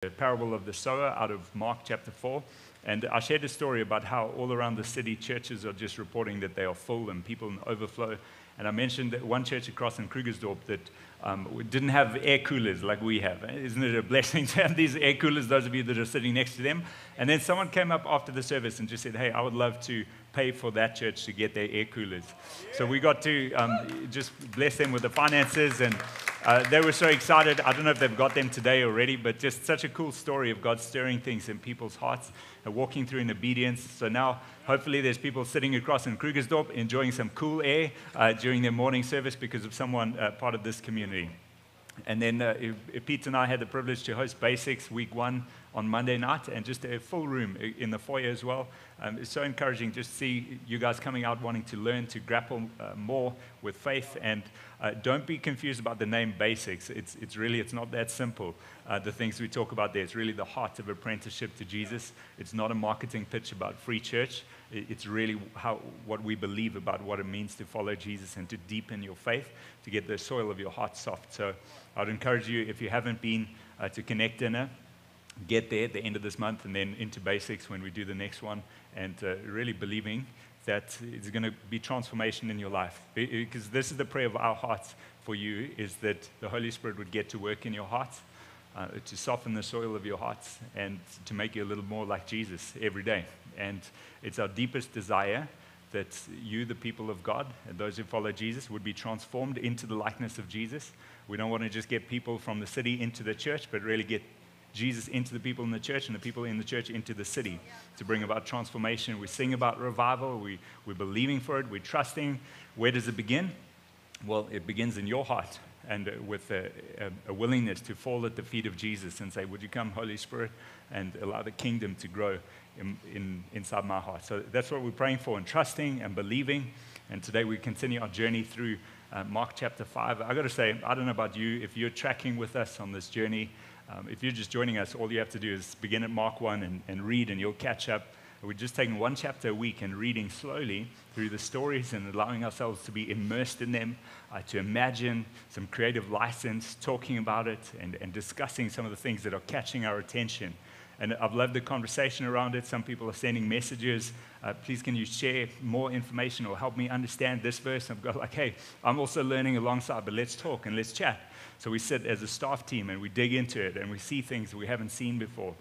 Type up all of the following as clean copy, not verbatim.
the parable of the sower out of Mark chapter 4. And I shared a story about how all around the city, churches are just reporting that they are full and people in overflow. And I mentioned that one church across in Krugersdorp that didn't have air coolers like we have. Isn't it a blessing to have these air coolers, those of you that are sitting next to them? And then someone came up after the service and just said, hey, I would love to pay for that church to get their air coolers. So we got to just bless them with the finances, and they were so excited. I don't know if they've got them today already, but just such a cool story of God stirring things in people's hearts and walking through in obedience. So now, hopefully, there's people sitting across in Krugersdorp enjoying some cool air during their morning service because of someone part of this community. And then Pete and I had the privilege to host Basics Week 1 on Monday night, and just a full room in the foyer as well. It's so encouraging just to see you guys coming out wanting to learn, to grapple more with faith. And don't be confused about the name Basics. It's not that simple. The things we talk about there, it's really the heart of apprenticeship to Jesus. It's not a marketing pitch about free church. It's really what we believe about what it means to follow Jesus and to deepen your faith, to get the soil of your heart soft. So I'd encourage you, if you haven't been to Connect Dinner, get there at the end of this month and then into Basics when we do the next one, and really believing that it's going to be transformation in your life. Because this is the prayer of our hearts for you, is that the Holy Spirit would get to work in your hearts, to soften the soil of your hearts and to make you a little more like Jesus every day. And it's our deepest desire that you, the people of God, and those who follow Jesus, would be transformed into the likeness of Jesus. We don't want to just get people from the city into the church, but really get Jesus into the people in the church and the people in the church into the city to bring about transformation. We sing about revival. We're believing for it. We're trusting. Where does it begin? Well, it begins in your heart, and with a willingness to fall at the feet of Jesus and say, would you come, Holy Spirit, and allow the kingdom to grow inside my heart. So that's what we're praying for and trusting and believing. And today we continue our journey through Mark chapter 5. I've got to say, I don't know about you, if you're tracking with us on this journey, if you're just joining us, all you have to do is begin at Mark 1 and read, and you'll catch up. We're just taking one chapter a week and reading slowly through the stories and allowing ourselves to be immersed in them, to imagine some creative license, talking about it and discussing some of the things that are catching our attention. And I've loved the conversation around it. Some people are sending messages. Please, can you share more information or help me understand this verse? And I've got like, hey, I'm also learning alongside, but let's talk and let's chat. So we sit as a staff team and we dig into it and we see things we haven't seen before.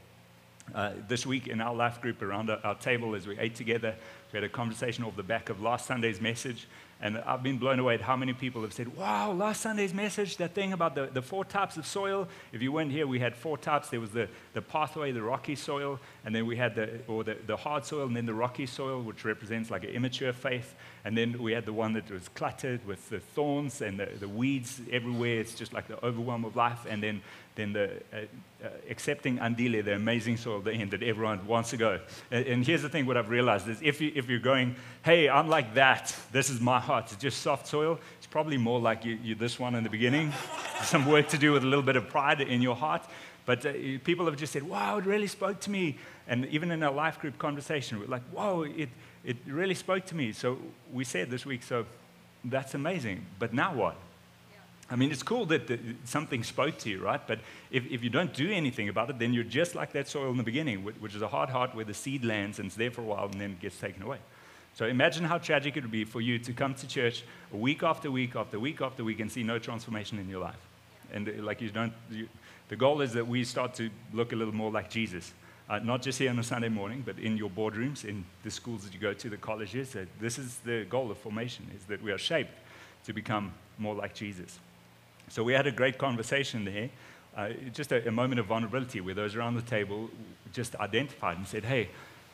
This week in our life group around our table as we ate together, we had a conversation off the back of last Sunday's message. And I've been blown away at how many people have said, wow, last Sunday's message, that thing about the 4 types of soil. If you weren't here, we had 4 types. There was the pathway, the rocky soil, and then we had the hard soil, and then the rocky soil, which represents like an immature faith. And then we had the one that was cluttered with the thorns and the weeds everywhere. It's just like the overwhelm of life. And then the accepting andile, the amazing soil, the end that everyone wants to go. And here's the thing, what I've realized is if you're going, hey, I'm like that, this is my heart, it's just soft soil, it's probably more like you this one in the beginning. Some work to do with a little bit of pride in your heart. But people have just said, wow, it really spoke to me. And even in our life group conversation, we're like, whoa, it really spoke to me. So we said this week, so that's amazing. But now what? I mean, it's cool that something spoke to you, right? But if you don't do anything about it, then you're just like that soil in the beginning, which is a hard heart where the seed lands and it's there for a while and then gets taken away. So imagine how tragic it would be for you to come to church week after week after week after week and see no transformation in your life. And like the goal is that we start to look a little more like Jesus. Not just here on a Sunday morning, but in your boardrooms, in the schools that you go to, the colleges. This is the goal of formation, is that we are shaped to become more like Jesus. So we had a great conversation there, just a moment of vulnerability where those around the table just identified and said, hey,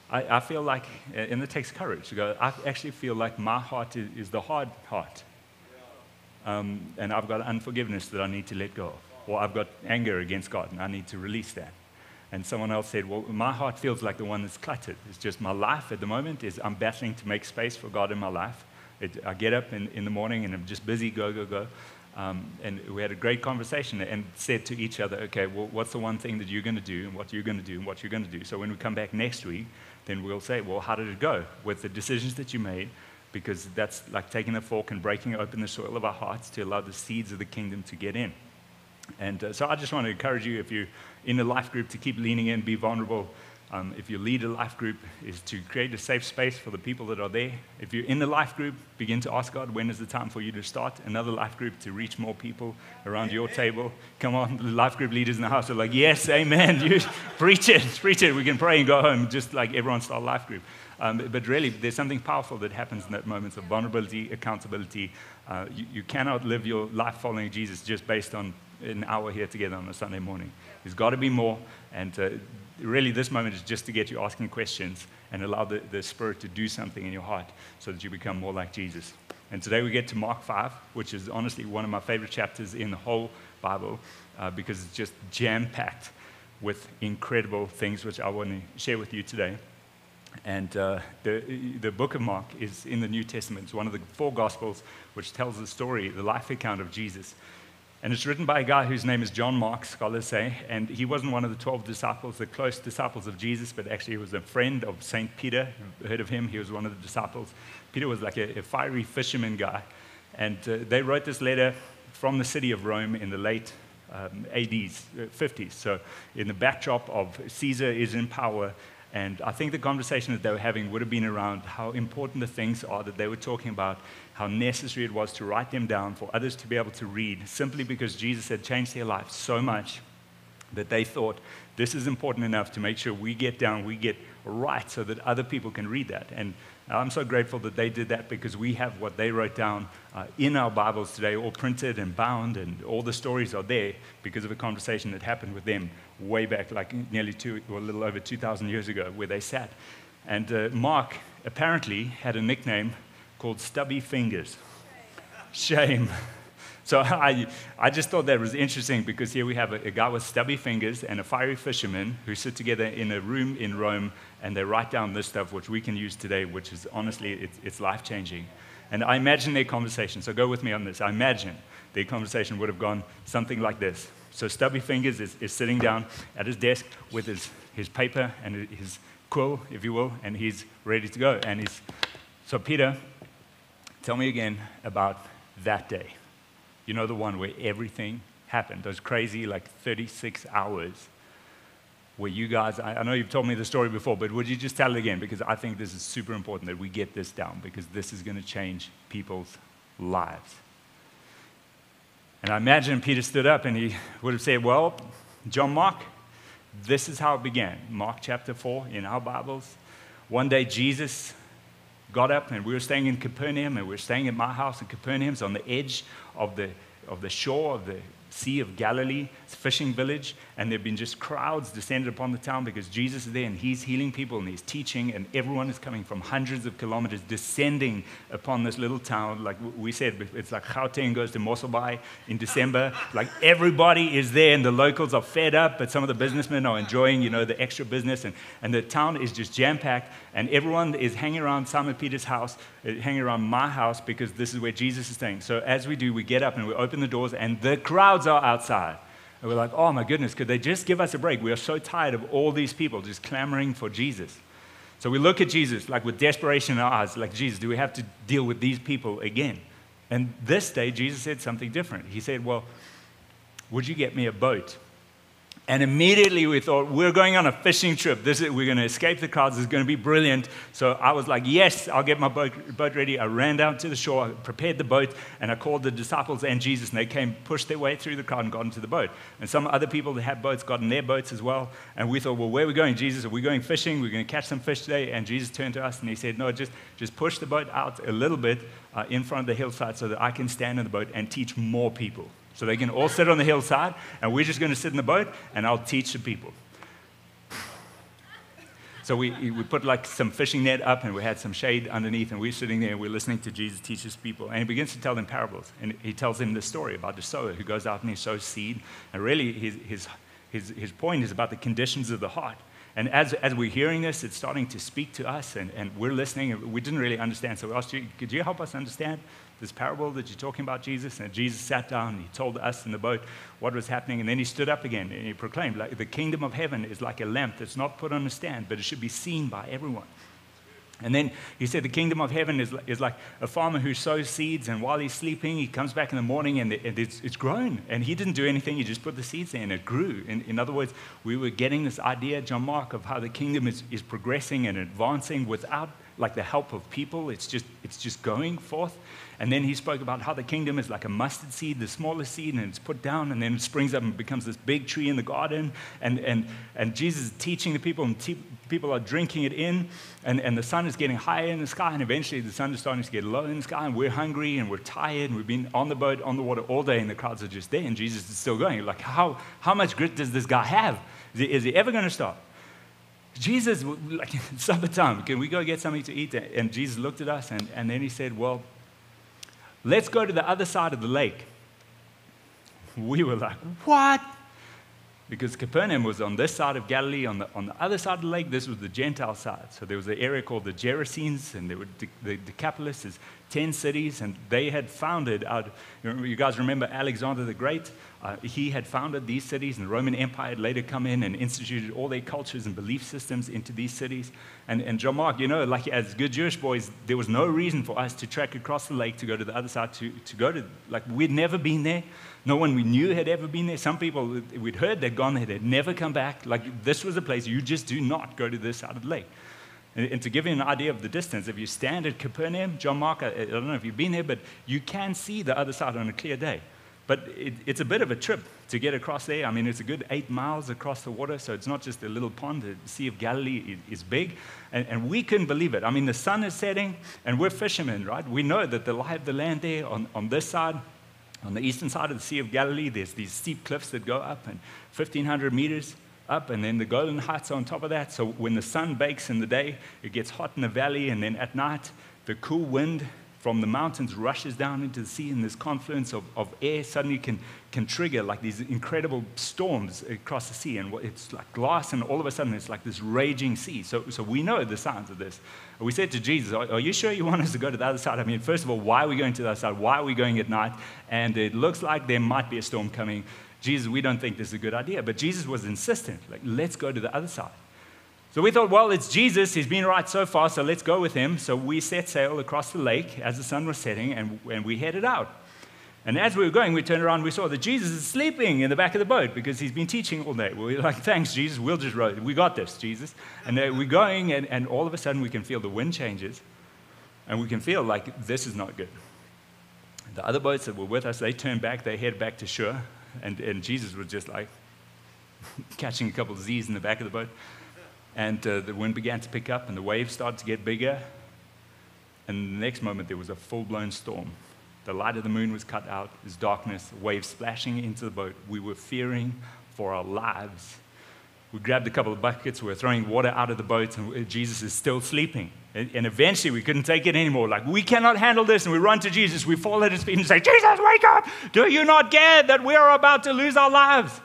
I feel like, and it takes courage to go, I actually feel like my heart is the hard heart. And I've got unforgiveness that I need to let go of. Or I've got anger against God and I need to release that. And someone else said, well, my heart feels like the one that's cluttered. It's just my life at the moment is I'm battling to make space for God in my life. I get up in the morning and I'm just busy, go. And we had a great conversation and said to each other, okay, well, what's the one thing that you're going to do and what you're going to do and what you're going to do? So when we come back next week, then we'll say, well, how did it go with the decisions that you made? Because that's like taking a fork and breaking open the soil of our hearts to allow the seeds of the kingdom to get in. And so I just want to encourage you, if you're in a life group, to keep leaning in, be vulnerable. If you lead a life group, is to create a safe space for the people that are there. If you're in the life group, begin to ask God, when is the time for you to start another life group to reach more people around your table? Come on, the life group leaders in the house are like, yes, amen, you preach it. We can pray and go home, just like everyone start a life group. But really, there's something powerful that happens in that moment of vulnerability, accountability. You cannot live your life following Jesus just based on an hour here together on a Sunday morning. There's got to be more, and really this moment is just to get you asking questions and allow the Spirit to do something in your heart so that you become more like Jesus. And today we get to Mark 5, which is honestly one of my favorite chapters in the whole Bible because it's just jam-packed with incredible things which I want to share with you today. And the book of Mark is in the New Testament. It's one of the 4 Gospels which tells the story, the life account of Jesus. And it's written by a guy whose name is John Mark, scholars say, and he wasn't one of the 12 disciples, the close disciples of Jesus, but actually he was a friend of St. Peter. You've heard of him? He was one of the disciples. Peter was like a fiery fisherman guy, and they wrote this letter from the city of Rome in the late ADs, 50s, so in the backdrop of Caesar is in power. And I think the conversation that they were having would have been around how important the things are that they were talking about, how necessary it was to write them down for others to be able to read, simply because Jesus had changed their lives so much that they thought this is important enough to make sure we get down, we get right so that other people can read that. And I'm so grateful that they did that because we have what they wrote down in our Bibles today, all printed and bound, and all the stories are there because of a conversation that happened with them way back, like nearly a little over 2,000 years ago, where they sat. And Mark apparently had a nickname called Stubby Fingers. Shame. So I just thought that was interesting because here we have a guy with stubby fingers and a fiery fisherman who sit together in a room in Rome and they write down this stuff which we can use today, which is honestly, it's life-changing. And I imagine their conversation, so go with me on this. I imagine their conversation would have gone something like this. So Stubby Fingers is sitting down at his desk with his paper and his quill, if you will, and he's ready to go. And so Peter, tell me again about that day. You know, the one where everything happened, those crazy, like 36 hours where you guys, I know you've told me the story before, but would you just tell it again? Because I think this is super important that we get this down because this is going to change people's lives. And I imagine Peter stood up and he would have said, well, John Mark, this is how it began. Mark chapter 4 in our Bibles. One day Jesus got up and we were staying in Capernaum and we were staying at my house in Capernaum. It's on the edge of the shore of the Sea of Galilee. It's a fishing village, and there have been just crowds descended upon the town because Jesus is there and he's healing people and he's teaching, and everyone is coming from hundreds of kilometers descending upon this little town. Like we said, it's like Gauteng goes to Mosselbaai in December. Like everybody is there and the locals are fed up, but some of the businessmen are enjoying, the extra business, and the town is just jam-packed, and everyone is hanging around Simon Peter's house, hanging around my house because this is where Jesus is staying. So as we do, we get up and we open the doors and the crowds are outside. And we're like, oh my goodness, could they just give us a break? We are so tired of all these people just clamoring for Jesus. So we look at Jesus like with desperation in our eyes, like, Jesus, do we have to deal with these people again? And this day, Jesus said something different. He said, well, would you get me a boat? And immediately we thought, we're going on a fishing trip. We're going to escape the crowds. This is going to be brilliant. So I was like, yes, I'll get my boat ready. I ran down to the shore, I prepared the boat, and I called the disciples and Jesus, and they came, pushed their way through the crowd and got into the boat. And some other people that had boats got in their boats as well. And we thought, well, where are we going, Jesus? Are we going fishing? We're going to catch some fish today. And Jesus turned to us and he said, no, just push the boat out a little bit in front of the hillside so that I can stand in the boat and teach more people. So they can all sit on the hillside, and we're just going to sit in the boat, and I'll teach the people. So we put like some fishing net up, and we had some shade underneath, and we're sitting there, and we're listening to Jesus teach his people. And he begins to tell them parables, and he tells them this story about the sower who goes out and he sows seed. And really, his point is about the conditions of the heart. And as we're hearing this, it's starting to speak to us, and we're listening, and we didn't really understand. So we asked you, could you help us understand this parable that you're talking about, Jesus? And Jesus sat down, and he told us in the boat what was happening, and then he stood up again, and he proclaimed, like, the kingdom of heaven is like a lamp that's not put on a stand, but it should be seen by everyone. And then he said the kingdom of heaven is like a farmer who sows seeds, and while he's sleeping, he comes back in the morning and it's grown. And he didn't do anything, he just put the seeds there and it grew. In other words, we were getting this idea, John Mark, of how the kingdom is progressing and advancing without like the help of people. It's just going forth. And then he spoke about how the kingdom is like a mustard seed, the smallest seed, and it's put down and then it springs up and becomes this big tree in the garden. And Jesus is teaching the people, and people are drinking it in, and the sun is getting higher in the sky, and eventually the sun is starting to get low in the sky, and we're hungry and we're tired, and we've been on the boat, on the water all day, and the crowds are just there, and Jesus is still going. Like, how much grit does this guy have? Is he ever going to stop? Jesus, like, supper time, can we go get something to eat? And Jesus looked at us, and then he said, well, let's go to the other side of the lake. We were like, what? Because Capernaum was on this side of Galilee, on the other side of the lake, this was the Gentile side. So there was an area called the Gerasenes, and there were the Decapolis, is 10 cities, and they had founded out. You guys remember Alexander the Great? He had founded these cities, and the Roman Empire had later come in and instituted all their cultures and belief systems into these cities. And John Mark, like as good Jewish boys, there was no reason for us to trek across the lake to go to the other side, to go to, like, we'd never been there. No one we knew had ever been there. Some people we'd heard they'd gone there, they'd never come back. Like, this was a place you just do not go to this side of the lake. And to give you an idea of the distance, if you stand at Capernaum, John Mark, I don't know if you've been there, but you can see the other side on a clear day. But it's a bit of a trip to get across there. I mean, it's a good 8 miles across the water, so it's not just a little pond. The Sea of Galilee is big, and we couldn't believe it. I mean, the sun is setting, and we're fishermen, right? We know that the lie of the land there on this side, on the eastern side of the Sea of Galilee, there's these steep cliffs that go up, and 1,500 meters up, and then the Golden Heights on top of that. So when the sun bakes in the day, it gets hot in the valley, and then at night, the cool wind from the mountains rushes down into the sea, and this confluence of air suddenly can trigger like these incredible storms across the sea, and it's like glass, and all of a sudden it's like this raging sea. So we know the signs of this. We said to Jesus, are you sure you want us to go to the other side? I mean, first of all, why are we going to the other side? Why are we going at night? And it looks like there might be a storm coming. Jesus, we don't think this is a good idea. But Jesus was insistent, like, let's go to the other side. So we thought, well, it's Jesus. He's been right so far, so let's go with him. So we set sail across the lake as the sun was setting, and we headed out. And as we were going, we turned around, we saw that Jesus is sleeping in the back of the boat because he's been teaching all day. We were like, thanks, Jesus, we'll just row. We got this, Jesus. And we're going, and all of a sudden we can feel the wind changes, and we can feel like this is not good. The other boats that were with us, they turned back, they head back to shore, and Jesus was just like catching a couple of Z's in the back of the boat. And the wind began to pick up, and the waves started to get bigger. And the next moment, there was a full-blown storm. The light of the moon was cut out. There's darkness, waves splashing into the boat. We were fearing for our lives. We grabbed a couple of buckets. We were throwing water out of the boat, and Jesus is still sleeping. And eventually, we couldn't take it anymore. Like, we cannot handle this. And we run to Jesus. We fall at his feet and say, Jesus, wake up! Do you not care that we are about to lose our lives?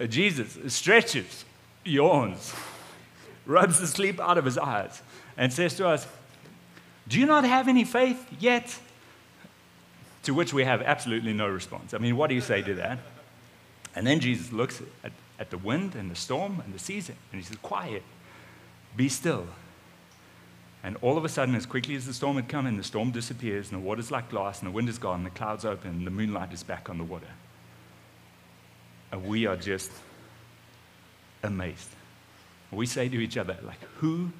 Jesus stretches, yawns, rubs the sleep out of his eyes, and says to us, do you not have any faith yet? To which we have absolutely no response. I mean, what do you say to that? And then Jesus looks at the wind and the storm and the seas, and he says, quiet, be still. And all of a sudden, as quickly as the storm had come in, the storm disappears, and the water's like glass, and the wind is gone, and the clouds open, and the moonlight is back on the water. And we are just amazed. We say to each other, like, who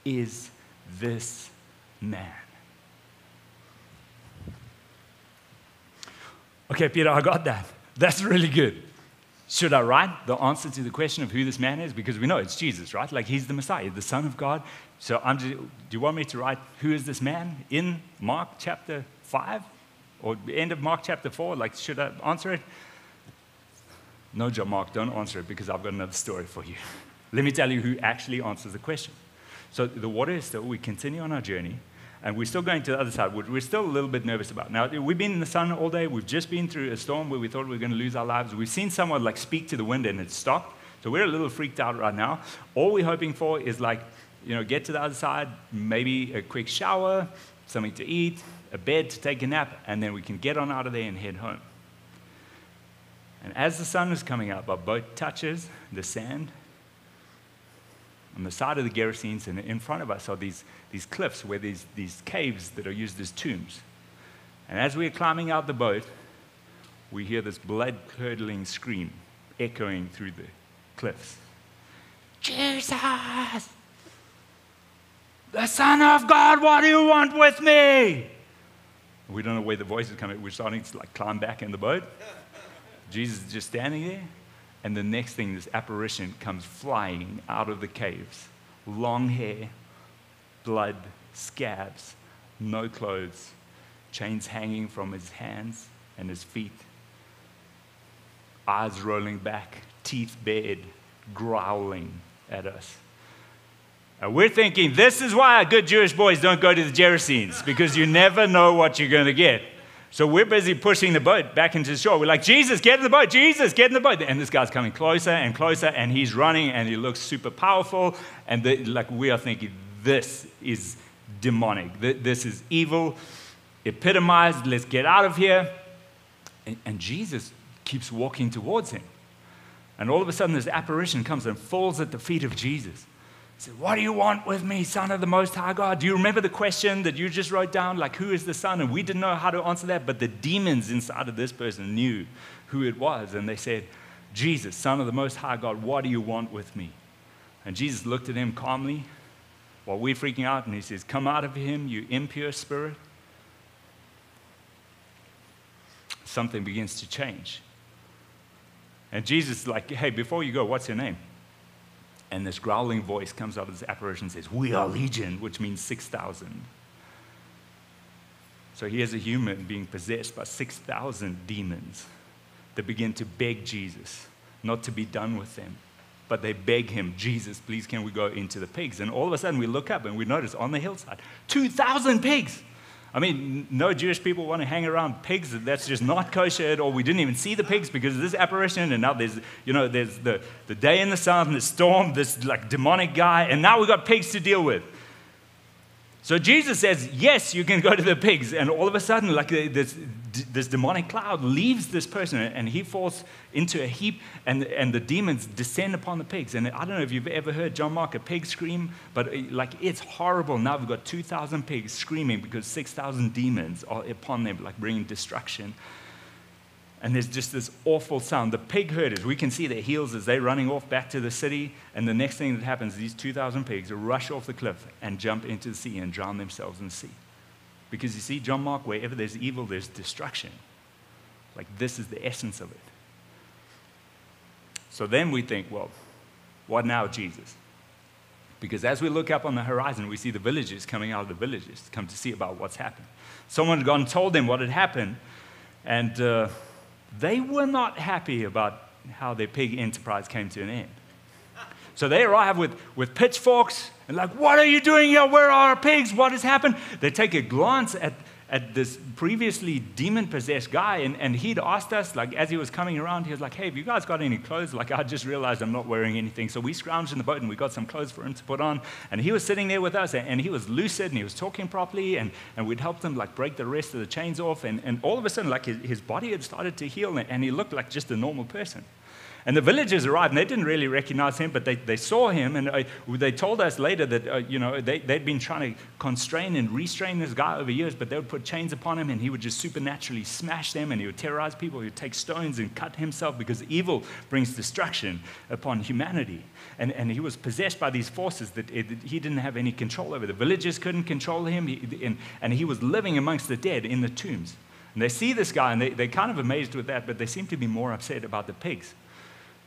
is this man? Okay, Peter, I got that. That's really good. Should I write the answer to the question of who this man is? Because we know it's Jesus, right? Like, he's the Messiah, the Son of God. So do you want me to write who is this man in Mark chapter 5? Or the end of Mark chapter 4? Like, should I answer it? No, John Mark, don't answer it, because I've got another story for you. Let me tell you who actually answers the question. So the water is still, we continue on our journey, and we're still going to the other side, which we're still a little bit nervous about. Now, we've been in the sun all day. We've just been through a storm where we thought we were going to lose our lives. We've seen someone like speak to the wind, and it stopped. So we're a little freaked out right now. All we're hoping for is, like, get to the other side, maybe a quick shower, something to eat, a bed to take a nap, and then we can get on out of there and head home. And as the sun is coming up, our boat touches the sand, on the side of the Gerasenes, and in front of us are these cliffs where these caves that are used as tombs. And as we're climbing out the boat, we hear this blood-curdling scream echoing through the cliffs. Jesus! The Son of God, what do you want with me? We don't know where the voice is coming. We're starting to climb back in the boat. Jesus is just standing there. And the next thing, this apparition comes flying out of the caves. Long hair, blood, scabs, no clothes, chains hanging from his hands and his feet, eyes rolling back, teeth bared, growling at us. And we're thinking, this is why good Jewish boys don't go to the Gerasenes, because you never know what you're going to get. So we're busy pushing the boat back into the shore. We're like, Jesus, get in the boat. Jesus, get in the boat. And this guy's coming closer and closer, and he's running, and he looks super powerful. And we are thinking, this is demonic. This is evil, epitomized. Let's get out of here. And Jesus keeps walking towards him. And all of a sudden, this apparition comes and falls at the feet of Jesus. He said, what do you want with me, Son of the Most High God? Do you remember the question that you just wrote down? Like, who is the Son? And we didn't know how to answer that, but the demons inside of this person knew who it was. And they said, Jesus, Son of the Most High God, what do you want with me? And Jesus looked at him calmly while we're freaking out, and he says, come out of him, you impure spirit. Something begins to change. And Jesus is like, hey, before you go, what's your name? And this growling voice comes out of this apparition and says, we are legion, which means 6,000. So here's a human being possessed by 6,000 demons that begin to beg Jesus not to be done with them. But they beg him, Jesus, please can we go into the pigs? And all of a sudden we look up and we notice on the hillside, 2,000 pigs. I mean, no Jewish people want to hang around pigs. That's just not kosher at all. We didn't even see the pigs because of this apparition. And now there's the day in the sun, the storm, this demonic guy. And now we've got pigs to deal with. So Jesus says, yes, you can go to the pigs. And all of a sudden, this demonic cloud leaves this person, and he falls into a heap, and the demons descend upon the pigs. And I don't know if you've ever heard John Mark a pig scream, but it's horrible. Now we've got 2,000 pigs screaming because 6,000 demons are upon them, bringing destruction. And there's just this awful sound. The pig herders, we can see their heels as they're running off back to the city. And the next thing that happens, these 2,000 pigs rush off the cliff and jump into the sea and drown themselves in the sea. Because you see, John Mark, wherever there's evil, there's destruction. This is the essence of it. So then we think, well, what now, Jesus? Because as we look up on the horizon, we see the villagers coming out of the villages to come to see about what's happened. Someone had gone and told them what had happened, and they were not happy about how their pig enterprise came to an end. So they arrive with pitchforks and what are you doing here? Where are our pigs? What has happened? They take a glance at this previously demon-possessed guy, and he'd asked us, as he was coming around, he was like, hey, have you guys got any clothes? I just realized I'm not wearing anything. So we scrounged in the boat, and we got some clothes for him to put on. And he was sitting there with us, and he was lucid, and he was talking properly, and we'd helped him, break the rest of the chains off. And all of a sudden, his body had started to heal, and he looked like just a normal person. And the villagers arrived, and they didn't really recognize him, but they saw him, and they told us later that they'd been trying to constrain and restrain this guy over years, but they would put chains upon him, and he would just supernaturally smash them, and he would terrorize people. He would take stones and cut himself, because evil brings destruction upon humanity. And he was possessed by these forces that he didn't have any control over. The villagers couldn't control him, and he was living amongst the dead in the tombs. And they see this guy, and they're kind of amazed with that, but they seem to be more upset about the pigs.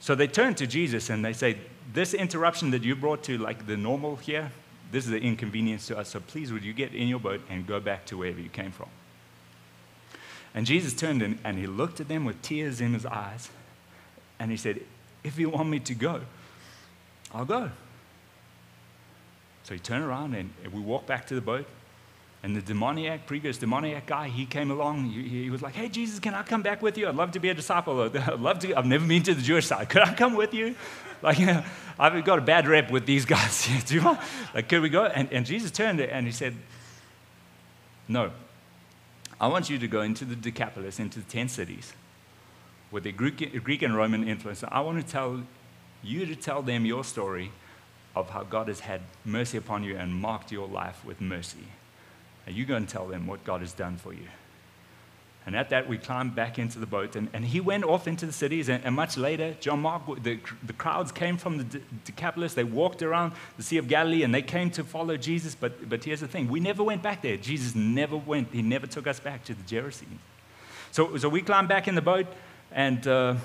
So they turn to Jesus and they say, this interruption that you brought to the normal here, this is an inconvenience to us, so please would you get in your boat and go back to wherever you came from. And Jesus turned and he looked at them with tears in his eyes, and he said, if you want me to go, I'll go. So he turned around and we walked back to the boat. And the previous demoniac guy, he came along. He was like, hey, Jesus, can I come back with you? I'd love to be a disciple. I'd love to. I've never been to the Jewish side. Could I come with you? I've got a bad rep with these guys. Do you want? Could we go? And Jesus turned and he said, no. I want you to go into the Decapolis, into the 10 cities with the Greek and Roman influence. I want to tell you to tell them your story of how God has had mercy upon you and marked your life with mercy. And you go and tell them what God has done for you. And at that, we climbed back into the boat, and he went off into the cities, and much later, John Mark, the crowds came from the Decapolis, they walked around the Sea of Galilee, and they came to follow Jesus, but here's the thing, we never went back there. Jesus never went, he never took us back to the Gerasenes. So we climbed back in the boat, and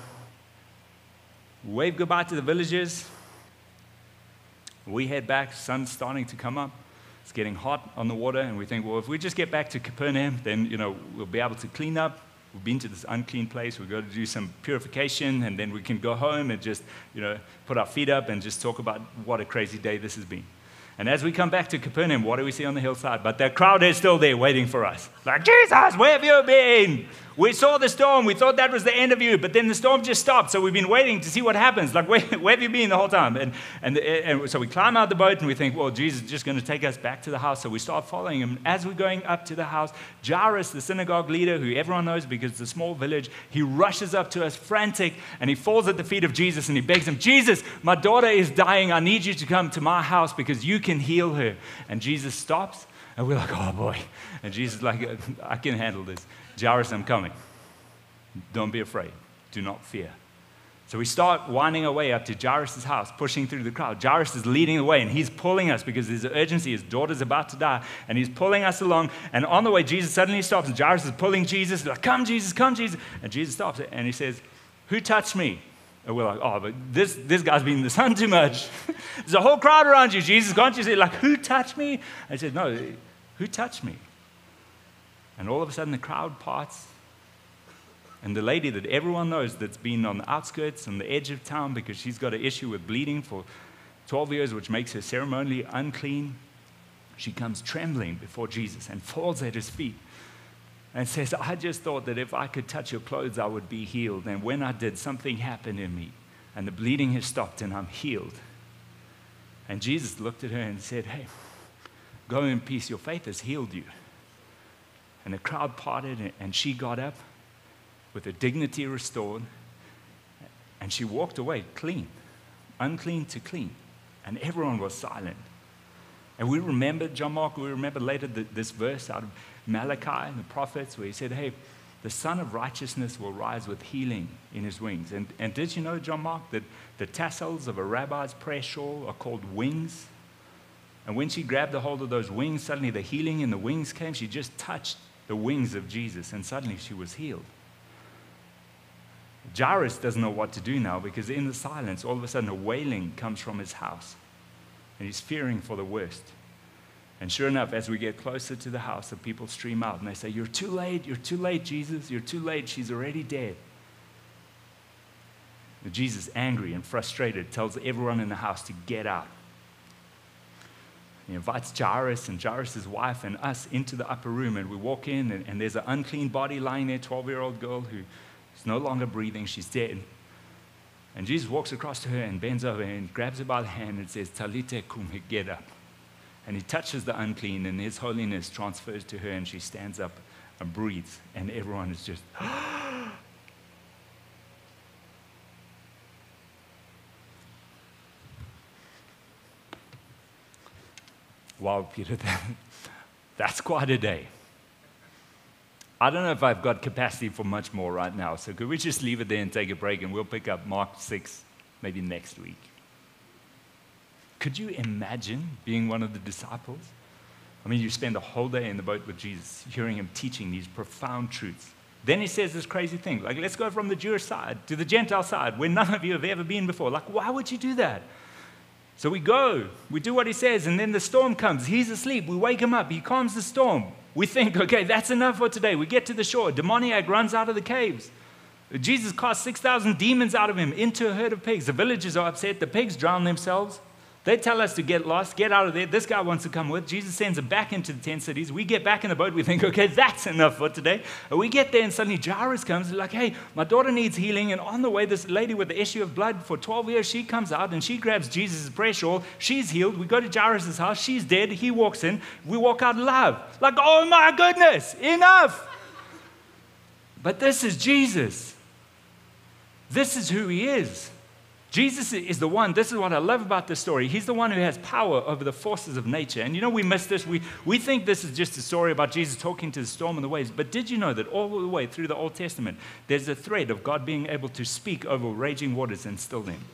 waved goodbye to the villagers. We head back, sun's starting to come up. It's getting hot on the water, and we think, well, if we just get back to Capernaum, then, we'll be able to clean up. We've been to this unclean place. We've got to do some purification, and then we can go home and just, put our feet up and just talk about what a crazy day this has been. And as we come back to Capernaum, what do we see on the hillside? But the crowd is still there waiting for us. Like, Jesus, where have you been? We saw the storm. We thought that was the end of you, but then the storm just stopped. So we've been waiting to see what happens. Like, where have you been the whole time? And so we climb out the boat and we think, well, Jesus is just going to take us back to the house. So we start following him. As we're going up to the house, Jairus, the synagogue leader, who everyone knows because it's a small village, he rushes up to us frantic, and he falls at the feet of Jesus and he begs him, Jesus, my daughter is dying. I need you to come to my house because you can heal her. And Jesus stops, and we're like, oh boy. And Jesus is like, I can handle this. Jairus, I'm coming. Don't be afraid. Do not fear. So we start winding our way up to Jairus' house, pushing through the crowd. Jairus is leading the way, and he's pulling us because there's urgency. His daughter's about to die, and he's pulling us along. And on the way, Jesus suddenly stops, and Jairus is pulling Jesus. Like, come, Jesus, come, Jesus. And Jesus stops, and he says, who touched me? And we're like, oh, but this guy's been in the sun too much. There's a whole crowd around you, Jesus. Can't you say, like, who touched me? And he said, no, who touched me? And all of a sudden, the crowd parts. And the lady that everyone knows that's been on the outskirts, on the edge of town, because she's got an issue with bleeding for 12 years, which makes her ceremonially unclean, she comes trembling before Jesus and falls at his feet and says, I just thought that if I could touch your clothes, I would be healed. And when I did, something happened in me, and the bleeding has stopped, and I'm healed. And Jesus looked at her and said, hey, go in peace. Your faith has healed you. And the crowd parted, and she got up with her dignity restored, and she walked away clean, unclean to clean. And everyone was silent. And we remember, John Mark, we remember later this verse out of Malachi and the prophets where he said, hey, the Son of Righteousness will rise with healing in his wings. And did you know, John Mark, that the tassels of a rabbi's prayer shawl are called wings? And when she grabbed a hold of those wings, suddenly the healing in the wings came. She just touched the wings of Jesus, and suddenly she was healed. Jairus doesn't know what to do now because in the silence, all of a sudden a wailing comes from his house. And he's fearing for the worst. And sure enough, as we get closer to the house, the people stream out and they say, you're too late, Jesus, you're too late, she's already dead. And Jesus, angry and frustrated, tells everyone in the house to get out. He invites Jairus and Jairus' wife and us into the upper room, and we walk in, and there's an unclean body lying there, 12-year-old girl who is no longer breathing, she's dead. And Jesus walks across to her and bends over and grabs her by the hand and says, Talite kum, get up. And he touches the unclean, and his holiness transfers to her, and she stands up and breathes, and everyone is just, wow, Peter, that's quite a day. I don't know if I've got capacity for much more right now, so could we just leave it there and take a break, and we'll pick up Mark 6 maybe next week. Could you imagine being one of the disciples? I mean, you spend the whole day in the boat with Jesus, hearing him teaching these profound truths. Then he says this crazy thing, like, let's go from the Jewish side to the Gentile side, where none of you have ever been before. Like, why would you do that? So we go, we do what he says, and then the storm comes. He's asleep. We wake him up. He calms the storm. We think, okay, that's enough for today. We get to the shore. A demoniac runs out of the caves. Jesus casts 6,000 demons out of him into a herd of pigs. The villagers are upset. The pigs drown themselves. They tell us to get lost, get out of there. This guy wants to come with. Jesus sends them back into the 10 cities. We get back in the boat. We think, okay, that's enough for today. And we get there, and suddenly Jairus comes. Like, hey, my daughter needs healing. And on the way, this lady with the issue of blood for 12 years, she comes out, and she grabs Jesus' prayer shawl. She's healed. We go to Jairus' house. She's dead. He walks in. We walk out alive. Like, oh, my goodness, enough. But this is Jesus. This is who he is. Jesus is the one, this is what I love about this story. He's the one who has power over the forces of nature. And we miss this. We think this is just a story about Jesus talking to the storm and the waves. But did you know that all the way through the Old Testament, there's a thread of God being able to speak over raging waters and still them?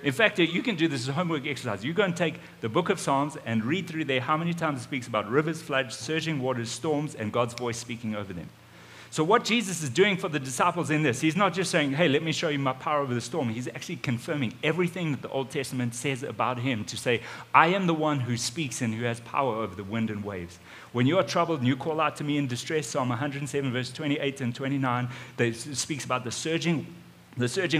In fact, you can do this as a homework exercise. You go and take the book of Psalms and read through there how many times it speaks about rivers, floods, surging waters, storms, and God's voice speaking over them. So what Jesus is doing for the disciples in this, he's not just saying, hey, let me show you my power over the storm. He's actually confirming everything that the Old Testament says about him to say, I am the one who speaks and who has power over the wind and waves. When you are troubled and you call out to me in distress, Psalm 107, verse 28 and 29, that speaks about the surging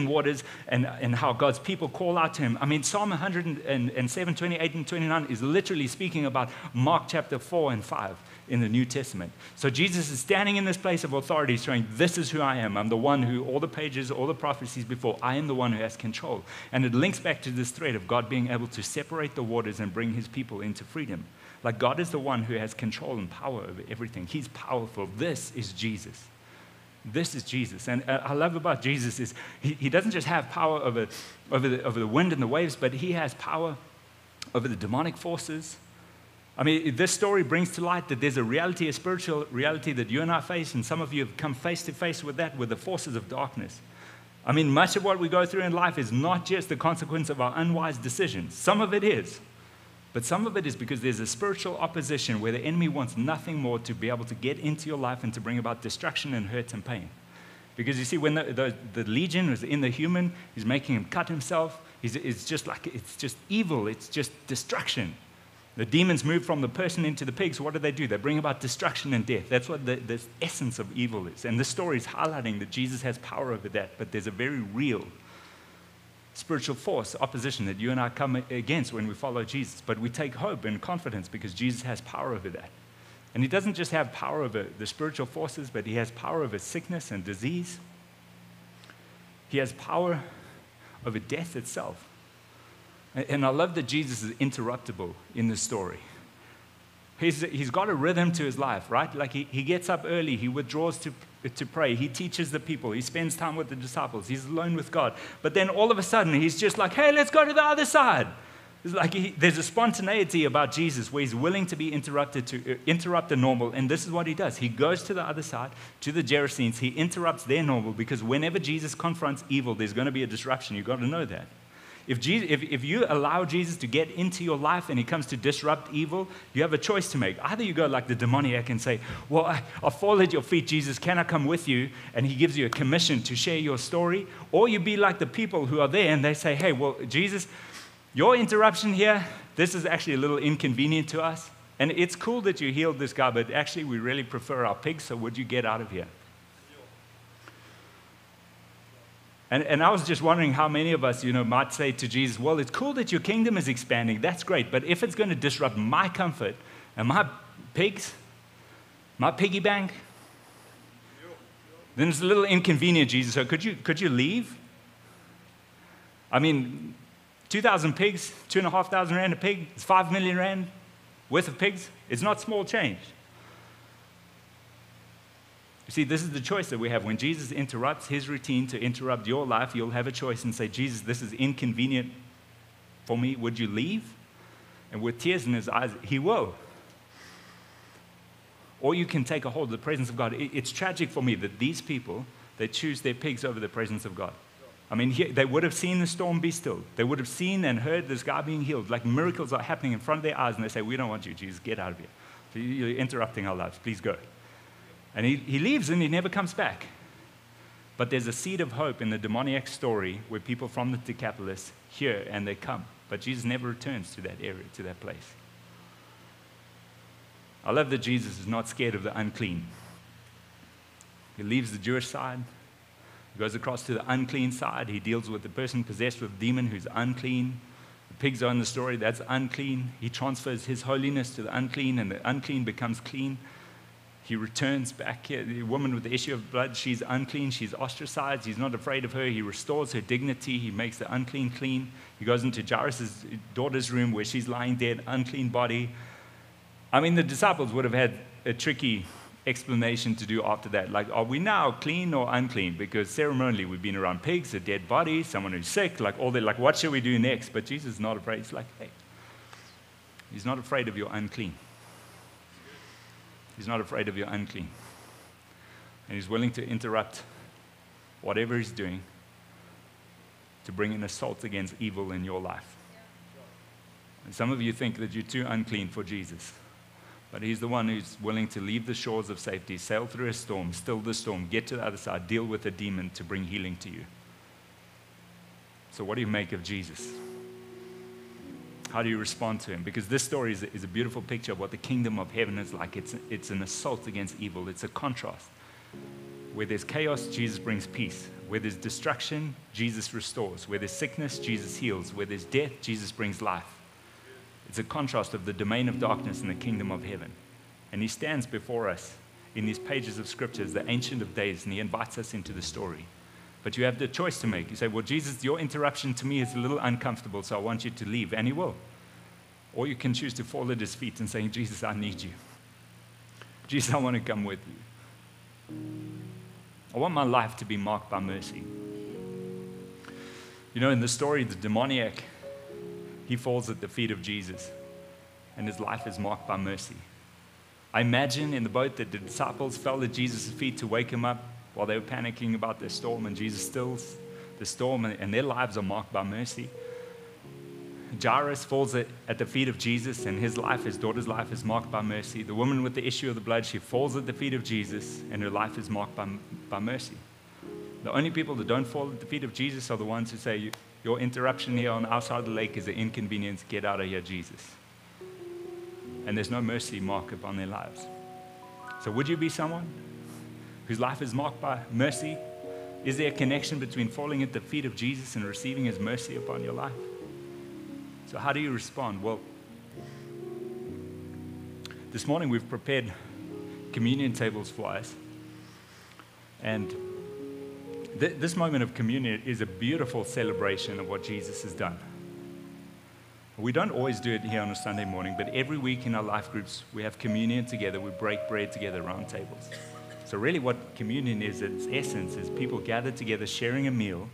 waters and how God's people call out to him. I mean, Psalm 107, 28 and 29 is literally speaking about Mark chapter 4 and 5 in the New Testament. So Jesus is standing in this place of authority showing, this is who I am. I'm the one who, all the pages, all the prophecies before, I am the one who has control. And it links back to this thread of God being able to separate the waters and bring his people into freedom. Like God is the one who has control and power over everything. He's powerful. This is Jesus. This is Jesus. And I love about Jesus is he doesn't just have power over the wind and the waves, but he has power over the demonic forces. I mean, this story brings to light that there's a reality, a spiritual reality that you and I face, and some of you have come face to face with that, with the forces of darkness. I mean, much of what we go through in life is not just the consequence of our unwise decisions. Some of it is. But some of it is because there's a spiritual opposition where the enemy wants nothing more to be able to get into your life and to bring about destruction and hurt and pain. Because you see, when the legion was in the human, he's making him cut himself. It's just evil. It's just destruction. The demons move from the person into the pigs. What do? They bring about destruction and death. That's what the essence of evil is. And this story is highlighting that Jesus has power over that, but there's a very real spiritual force, opposition that you and I come against when we follow Jesus. But we take hope and confidence because Jesus has power over that. And he doesn't just have power over the spiritual forces, but he has power over sickness and disease. He has power over death itself. And I love that Jesus is interruptible in this story. He's got a rhythm to his life, right? Like he gets up early, he withdraws to pray, he teaches the people, he spends time with the disciples, he's alone with God. But then all of a sudden, he's just like, hey, let's go to the other side. It's like there's a spontaneity about Jesus where he's willing to be interrupted, to interrupt the normal, and this is what he does. He goes to the other side, to the Gerasenes, he interrupts their normal, because whenever Jesus confronts evil, there's going to be a disruption. You've got to know that. If you allow Jesus to get into your life and he comes to disrupt evil, you have a choice to make. Either you go like the demoniac and say, well, I'll fall at your feet, Jesus, can I come with you? And he gives you a commission to share your story. Or you be like the people who are there and they say, hey, well, Jesus, your interruption here, this is actually a little inconvenient to us. And it's cool that you healed this guy, but actually we really prefer our pigs, so would you get out of here? And I was just wondering how many of us, might say to Jesus, well, it's cool that your kingdom is expanding. That's great. But if it's going to disrupt my comfort and my pigs, my piggy bank, then it's a little inconvenient, Jesus. So could you leave? I mean, 2,000 pigs, 2,500 rand a pig, it's 5 million rand worth of pigs. It's not small change. You see, this is the choice that we have. When Jesus interrupts his routine to interrupt your life, you'll have a choice and say, Jesus, this is inconvenient for me. Would you leave? And with tears in his eyes, he will. Or you can take a hold of the presence of God. It's tragic for me that these people, they choose their pigs over the presence of God. I mean, they would have seen the storm be still. They would have seen and heard this guy being healed. Like miracles are happening in front of their eyes, and they say, we don't want you, Jesus, get out of here. You're interrupting our lives. Please go. And he leaves and he never comes back. But there's a seed of hope in the demoniac story where people from the Decapolis hear and they come. But Jesus never returns to that area, to that place. I love that Jesus is not scared of the unclean. He leaves the Jewish side, goes across to the unclean side. He deals with the person possessed with a demon who's unclean. The pigs are in the story, that's unclean. He transfers his holiness to the unclean, and the unclean becomes clean. He returns back here. The woman with the issue of blood, she's unclean. She's ostracized. He's not afraid of her. He restores her dignity. He makes the unclean clean. He goes into Jairus' daughter's room where she's lying dead, unclean body. I mean, the disciples would have had a tricky explanation to do after that. Like, are we now clean or unclean? Because ceremonially we've been around pigs, a dead body, someone who's sick, like all that. Like, what should we do next? But Jesus is not afraid. He's like, hey, he's not afraid of your unclean. He's not afraid of your unclean. And he's willing to interrupt whatever he's doing to bring an assault against evil in your life. And some of you think that you're too unclean for Jesus. But he's the one who's willing to leave the shores of safety, sail through a storm, still the storm, get to the other side, deal with a demon to bring healing to you. So what do you make of Jesus? How do you respond to him? Because this story is a beautiful picture of what the kingdom of heaven is like. It's an assault against evil. It's a contrast. Where there's chaos, Jesus brings peace. Where there's destruction, Jesus restores. Where there's sickness, Jesus heals. Where there's death, Jesus brings life. It's a contrast of the domain of darkness and the kingdom of heaven. And he stands before us in these pages of scriptures, the Ancient of Days, and he invites us into the story. But you have the choice to make. You say, well, Jesus, your interruption to me is a little uncomfortable, so I want you to leave. And he will. Or you can choose to fall at his feet and say, Jesus, I need you. Jesus, I want to come with you. I want my life to be marked by mercy. You know, in the story, the demoniac, he falls at the feet of Jesus, and his life is marked by mercy. I imagine in the boat that the disciples fell at Jesus' feet to wake him up while they were panicking about the storm, and Jesus stills the storm, and their lives are marked by mercy. Jairus falls at the feet of Jesus, and his daughter's life is marked by mercy. The woman with the issue of the blood, she falls at the feet of Jesus, and her life is marked by mercy. The only people that don't fall at the feet of Jesus are the ones who say, your interruption here on our side of the lake is an inconvenience. Get out of here, Jesus. And there's no mercy mark upon their lives. So would you be someone whose life is marked by mercy? Is there a connection between falling at the feet of Jesus and receiving his mercy upon your life? So how do you respond? Well, this morning we've prepared communion tables for us. And this moment of communion is a beautiful celebration of what Jesus has done. We don't always do it here on a Sunday morning, but every week in our life groups, we have communion together. We break bread together around tables. So really what communion is, its essence, is people gathered together sharing a meal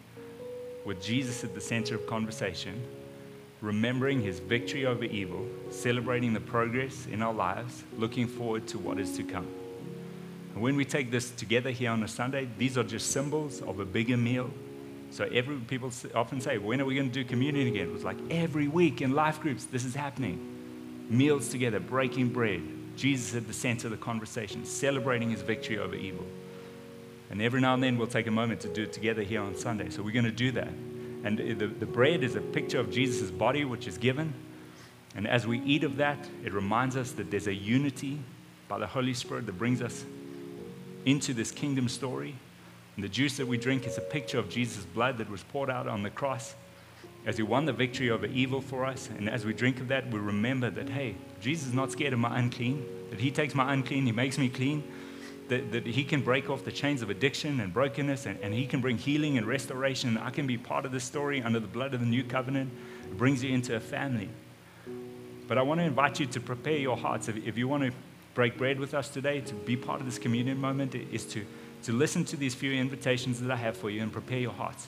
with Jesus at the center of conversation, remembering his victory over evil, celebrating the progress in our lives, looking forward to what is to come. And when we take this together here on a Sunday, these are just symbols of a bigger meal. So people often say, when are we going to do communion again? It was like every week in life groups, this is happening. Meals together, breaking bread, Jesus at the center of the conversation, celebrating his victory over evil. And every now and then we'll take a moment to do it together here on Sunday. So we're going to do that. And the bread is a picture of Jesus' body, which is given. And as we eat of that, it reminds us that there's a unity by the Holy Spirit that brings us into this kingdom story. And the juice that we drink is a picture of Jesus' blood that was poured out on the cross as he won the victory over evil for us. And as we drink of that, we remember that, hey, Jesus is not scared of my unclean, that he takes my unclean, he makes me clean, that he can break off the chains of addiction and brokenness, and he can bring healing and restoration. And I can be part of this story under the blood of the new covenant. It brings you into a family. But I want to invite you to prepare your hearts. If you want to break bread with us today, to be part of this communion moment, is to listen to these few invitations that I have for you and prepare your hearts.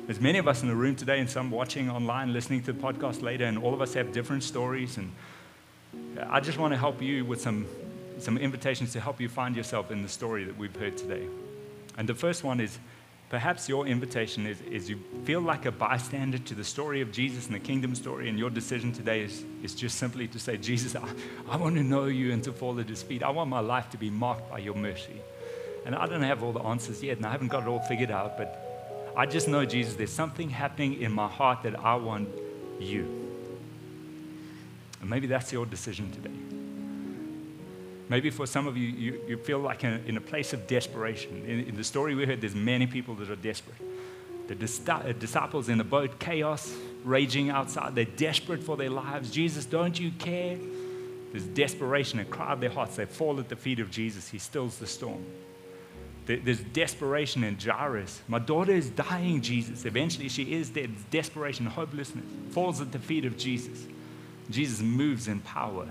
There's many of us in the room today and some watching online, listening to the podcast later, and all of us have different stories. And I just want to help you with some invitations to help you find yourself in the story that we've heard today. And the first one is, perhaps your invitation is you feel like a bystander to the story of Jesus and the kingdom story, and your decision today is just simply to say, Jesus, I want to know you and to fall at his feet. I want my life to be marked by your mercy. And I don't have all the answers yet, and I haven't got it all figured out, but I just know, Jesus, there's something happening in my heart that I want you. And maybe that's your decision today. Maybe for some of you, you feel like in a place of desperation. In the story we heard, there's many people that are desperate. The disciples in the boat, chaos raging outside. They're desperate for their lives. Jesus, don't you care? There's desperation, a cry of their hearts. They fall at the feet of Jesus. He stills the storm. There's desperation in Jairus. My daughter is dying, Jesus. Eventually she is dead. It's desperation, hopelessness. Falls at the feet of Jesus. Jesus moves in power.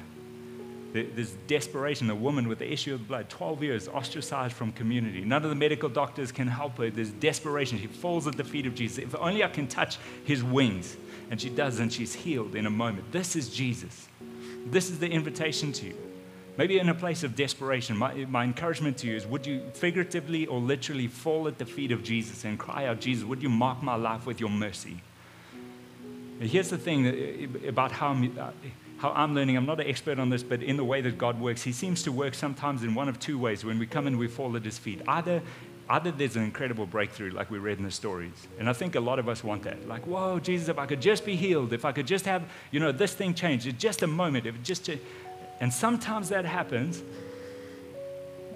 There's desperation. A woman with the issue of blood, 12 years, ostracized from community. None of the medical doctors can help her. There's desperation. She falls at the feet of Jesus. If only I can touch his wings. And she does, and she's healed in a moment. This is Jesus. This is the invitation to you. Maybe in a place of desperation, my encouragement to you is, would you figuratively or literally fall at the feet of Jesus and cry out, Jesus, would you mark my life with your mercy? And here's the thing about how I'm learning. I'm not an expert on this, but in the way that God works, he seems to work sometimes in one of two ways. When we come and we fall at his feet, either there's an incredible breakthrough like we read in the stories. And I think a lot of us want that. Like, whoa, Jesus, if I could just be healed, if I could just have, this thing changed. It's just a moment. And sometimes that happens,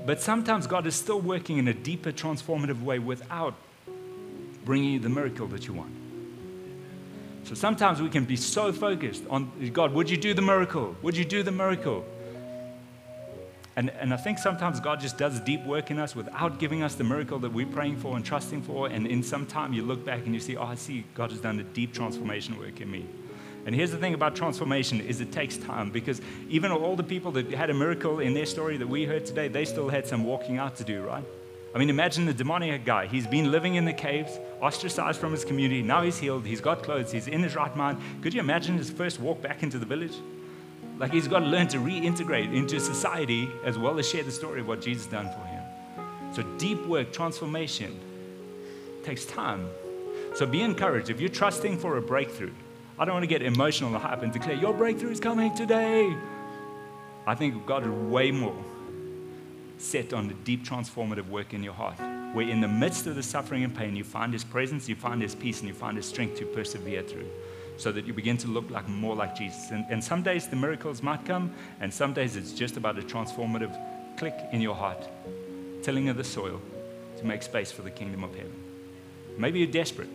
but sometimes God is still working in a deeper, transformative way without bringing you the miracle that you want. So sometimes we can be so focused on, God, would you do the miracle? Would you do the miracle? And I think sometimes God just does deep work in us without giving us the miracle that we're praying for and trusting for. And in some time you look back and you see, I see God has done a deep transformation work in me. And here's the thing about transformation is it takes time, because even all the people that had a miracle in their story that we heard today, they still had some walking out to do, right? I mean, imagine the demoniac guy. He's been living in the caves, ostracized from his community. Now he's healed. He's got clothes. He's in his right mind. Could you imagine his first walk back into the village? Like, he's got to learn to reintegrate into society as well as share the story of what Jesus done for him. So deep work, transformation, takes time. So be encouraged. If you're trusting for a breakthrough, I don't want to get emotional and hype and declare, your breakthrough is coming today. I think God is way more set on the deep transformative work in your heart, where in the midst of the suffering and pain, you find his presence, you find his peace, and you find his strength to persevere through, so that you begin to look more like Jesus. And some days the miracles might come, and some days it's just about a transformative click in your heart, tilling of the soil to make space for the kingdom of heaven. Maybe you're desperate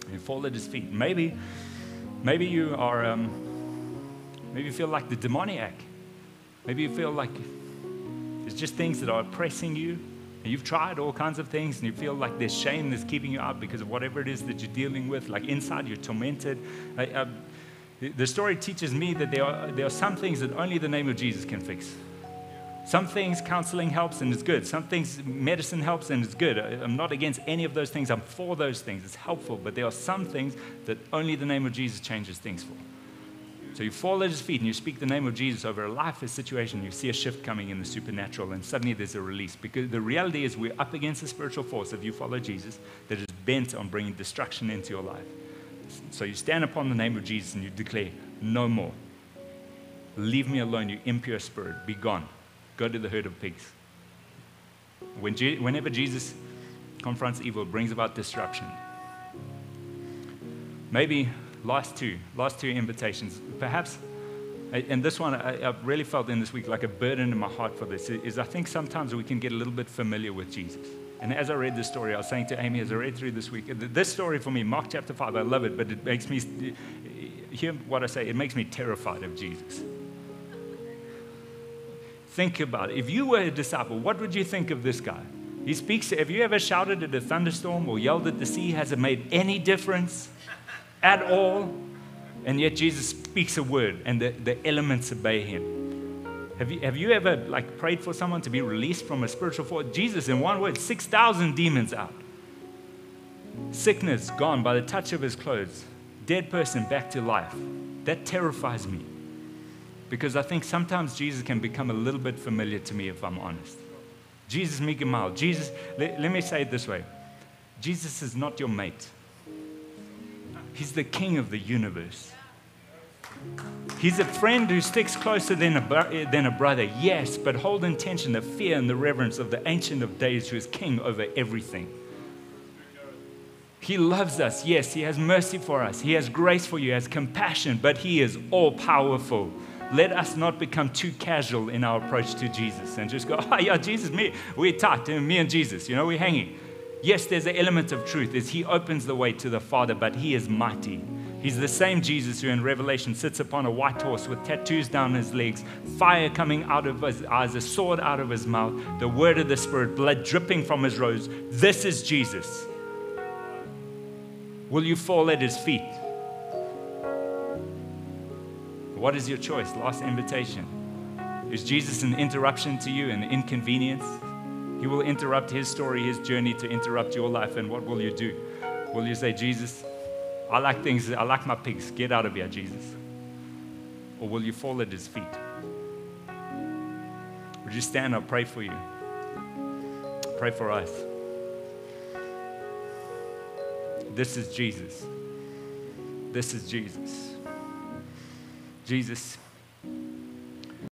and you fall at his feet. Maybe you are, maybe you feel like the demoniac. Maybe you feel like there's just things that are oppressing you, and you've tried all kinds of things, and you feel like there's shame that's keeping you out because of whatever it is that you're dealing with. Like inside, you're tormented. The story teaches me that there are some things that only the name of Jesus can fix. Some things counseling helps and it's good. Some things medicine helps and it's good. I'm not against any of those things. I'm for those things. It's helpful. But there are some things that only the name of Jesus changes things for. So you fall at his feet and you speak the name of Jesus over a life, a situation. You see a shift coming in the supernatural, and suddenly there's a release. Because the reality is we're up against a spiritual force, if you follow Jesus, that is bent on bringing destruction into your life. So you stand upon the name of Jesus and you declare, no more. Leave me alone, you impure spirit. Be gone. Go to the herd of pigs. Whenever Jesus confronts evil, it brings about disruption. Maybe last two invitations. Perhaps, and this one I really felt in this week like a burden in my heart for this, is I think sometimes we can get a little bit familiar with Jesus. And as I read this story, I was saying to Amy as I read through this week, this story for me, Mark chapter 5, I love it, but it makes me, hear what I say, it makes me terrified of Jesus. Think about it. If you were a disciple, what would you think of this guy? He speaks, have you ever shouted at a thunderstorm or yelled at the sea? Has it made any difference at all? And yet Jesus speaks a word and the elements obey him. Have you ever prayed for someone to be released from a spiritual force? Jesus, in one word, 6,000 demons out. Sickness gone by the touch of his clothes. Dead person back to life. That terrifies me. Because I think sometimes Jesus can become a little bit familiar to me, if I'm honest. Jesus, meek and mild. Jesus, let me say it this way. Jesus is not your mate. He's the king of the universe. He's a friend who sticks closer than a brother, yes, but hold in tension the fear and the reverence of the Ancient of Days who is king over everything. He loves us, yes, he has mercy for us. He has grace for you, he has compassion, but he is all-powerful. Let us not become too casual in our approach to Jesus and just go, oh yeah, Jesus, we're tight, me and Jesus, we're hanging. Yes, there's an element of truth as he opens the way to the Father, but he is mighty. He's the same Jesus who in Revelation sits upon a white horse with tattoos down his legs, fire coming out of his eyes, a sword out of his mouth, the word of the Spirit, blood dripping from his robes. This is Jesus. Will you fall at his feet? What is your choice? Last invitation. Is Jesus an interruption to you, an inconvenience? He will interrupt his story, his journey to interrupt your life. And what will you do? Will you say, Jesus, I like my pigs. Get out of here, Jesus. Or will you fall at his feet? Would you stand? I'll pray for you. Pray for us. This is Jesus. This is Jesus. Jesus,